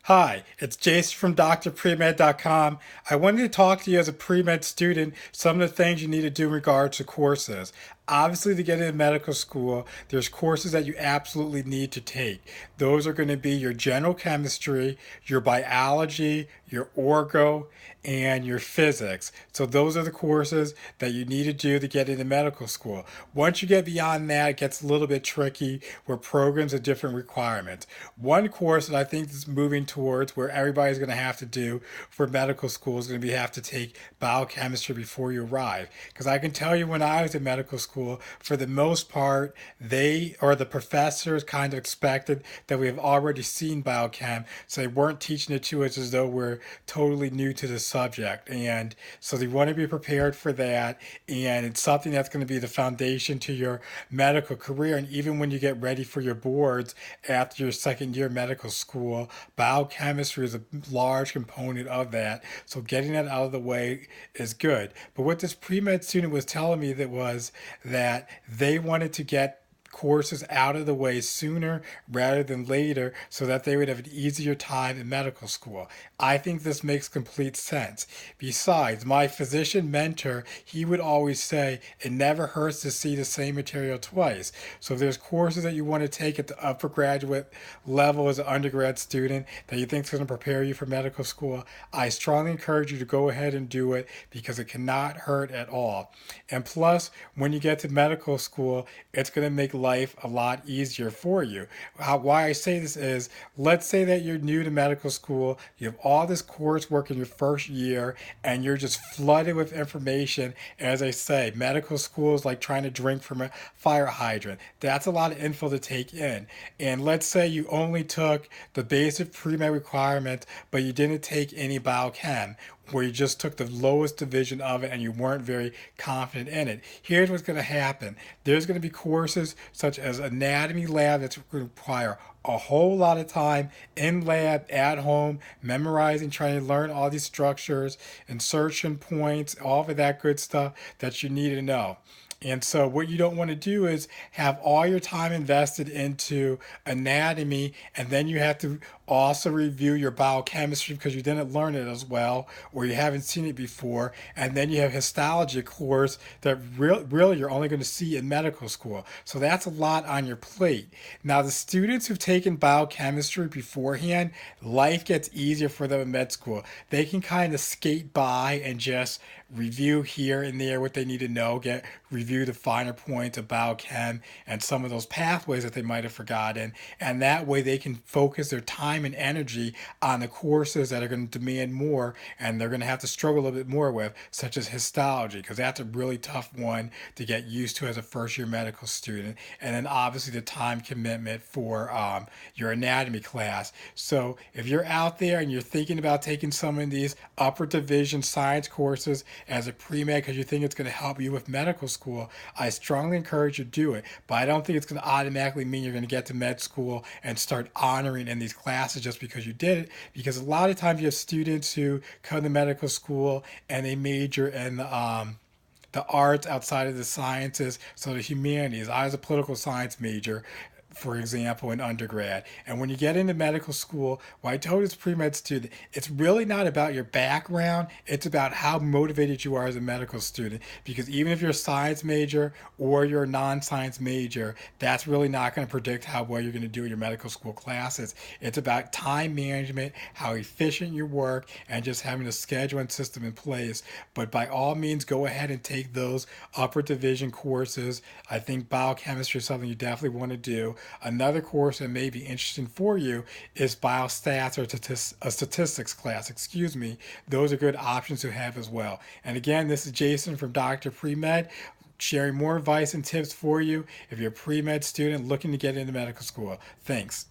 Hi, it's Jason from drpremed.com. I wanted to talk to you as a pre-med student some of the things you need to do in regards to courses. Obviously, to get into medical school, there's courses that you absolutely need to take. Those are going to be your general chemistry, your biology, your orgo, and your physics. So those are the courses that you need to do to get into medical school. Once you get beyond that, it gets a little bit tricky where programs have different requirements. One course that I think is moving towards where everybody's going to have to do for medical school is going to be have to take biochemistry before you arrive. Because I can tell you when I was in medical school, for the most part, they or the professors kind of expected that we have already seen biochem, so they weren't teaching it to us as though we're totally new to the subject. And so they want to be prepared for that. And it's something that's going to be the foundation to your medical career. And even when you get ready for your boards after your second year medical school, biochemistry is a large component of that. So getting that out of the way is good. But what this pre-med student was telling me that was that they wanted to get courses out of the way sooner rather than later so that they would have an easier time in medical school. I think this makes complete sense. Besides, my physician mentor, he would always say it never hurts to see the same material twice. So if there's courses that you want to take at the upper graduate level as an undergrad student that you think is going to prepare you for medical school, I strongly encourage you to go ahead and do it because it cannot hurt at all. And plus, when you get to medical school, it's going to make life a lot easier for you. Why I say this is, let's say that you're new to medical school, you have all this coursework in your first year, and you're just flooded with information. As I say, medical school is like trying to drink from a fire hydrant. That's a lot of info to take in. And let's say you only took the basic pre-med requirements, but you didn't take any biochem, where you just took the lowest division of it and you weren't very confident in it. Here's what's going to happen. There's going to be courses such as anatomy lab that's going to require a whole lot of time in lab, at home, memorizing, trying to learn all these structures, insertion points, all of that good stuff that you need to know. And so, what you don't want to do is have all your time invested into anatomy, and then you have to also review your biochemistry because you didn't learn it as well, or you haven't seen it before. And then you have histology course that really you're only going to see in medical school. So, that's a lot on your plate. Now, the students who've taken biochemistry beforehand, life gets easier for them in med school. They can kind of skate by and just review here and there what they need to know, get review the finer points of biochem and some of those pathways that they might have forgotten. And that way they can focus their time and energy on the courses that are going to demand more and they're going to have to struggle a little bit more with, such as histology, because that's a really tough one to get used to as a first year medical student. And then obviously the time commitment for your anatomy class. So if you're out there and you're thinking about taking some of these upper division science courses as a pre-med because you think it's going to help you with medical school, I strongly encourage you to do it. But I don't think it's going to automatically mean you're going to get to med school and start honoring in these classes just because you did it. Because a lot of times you have students who come to medical school and they major in the arts outside of the sciences, so the humanities. I was a political science major, for example, in undergrad. And when you get into medical school, what I told this pre-med student, it's really not about your background, it's about how motivated you are as a medical student. Because even if you're a science major or you're a non-science major, that's really not going to predict how well you're going to do in your medical school classes. It's about time management, how efficient you work, and just having a schedule and system in place. But by all means, go ahead and take those upper division courses. I think biochemistry is something you definitely want to do. Another course that may be interesting for you is biostats or a statistics class, excuse me. Those are good options to have as well. And again, this is Jason from Dr. Premed, sharing more advice and tips for you if you're a pre-med student looking to get into medical school. Thanks.